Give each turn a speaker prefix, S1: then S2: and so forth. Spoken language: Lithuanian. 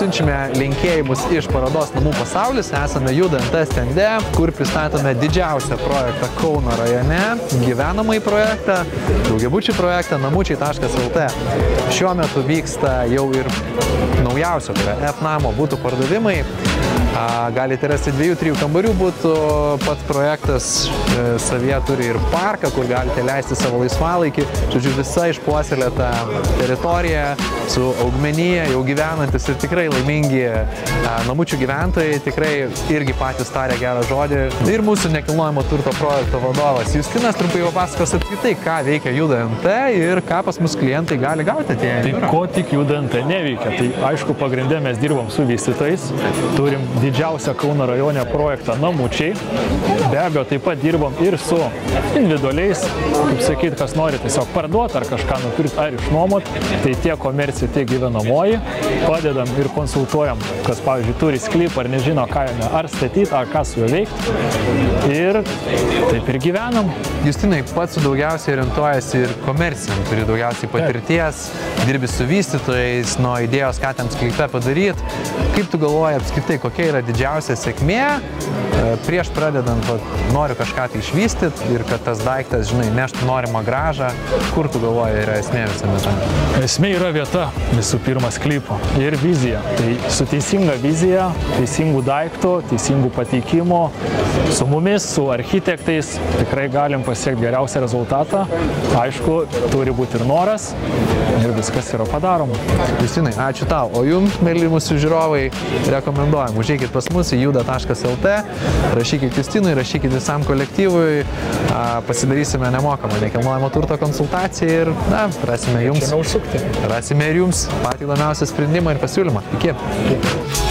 S1: siunčiame linkėjimus iš parodos Namų pasaulis. Esame Juda.nt stende, kur pristatome didžiausią projektą Kauno rajone, gyvenamąjį projektą, daugiabučių projektą namučiai.lt. Šiuo metu vyksta jau ir naujausio, tai yra F-namo būtų pardavimai. Galite rasti 2-3 kambarių būtų, pats projektas savyje turi ir parką, kur galite leisti savo laisvalaikį. Žodžiu, visa išpuoselėta teritorija su augmenija, jau gyvenantis ir tikrai laimingi namučių gyventojai, tikrai irgi patys tarė gerą žodį. Ir mūsų nekilnojamo turto projekto vadovas Justinas trumpai papasakos apskritai, ką veikia Juda.nt ir ką pas mus klientai gali gauti atėję.
S2: Tai ko tik Juda.nt neveikia. Tai aišku, pagrindė mes dirbam su vystytojais, turim didžiausią Kauno rajone projektą Namučiai. Be abejo, taip pat dirbam ir su individualiais, kaip sakyt, kas nori tiesiog parduoti ar kažką nupirkti ar išnuomot. Tai tiek komercija, tiek gyvenamoji. Padedam ir konsultuojam, kas, pavyzdžiui, turi sklypą ar nežino, ką jame ar statyti, ar ką su juo veikti. Ir taip ir gyvenam.
S1: Justinai, pats daugiausiai orientuojasi ir komercijam, turi daugiausiai patirties, dirbi su vystytojais, nuo idėjos, ką ten sklype padaryti. Kaip tu galvoji apskritai, kokia yra didžiausia sėkmė, prieš pradedant, noriu kažką tai išvystyti ir kad tas daiktas, žinai, neštų norimą grąžą, kur tu galvoji yra esmė visame tame?
S2: Esmė yra vieta, visų pirma, sklypo ir vizija. Tai su teisinga vizija, teisingų daiktų, teisingų pateikimų, su mumis, su architektais tikrai galim pasiekti geriausią rezultatą. Aišku, turi būti ir noras ir viskas yra padaroma.
S1: Justinai, ačiū tau. O jums, mėly mūsų žiūrovai, rekomenduojam. Užeikit pas mus į juda.lt, rašykit Justinui, rašykit visam kolektyvui, pasidarysime nemokamą nekilnojamo turto konsultaciją ir, rasime jums. Rasime ir jums patį įdomiausią sprendimą ir pasiūlymą. Iki.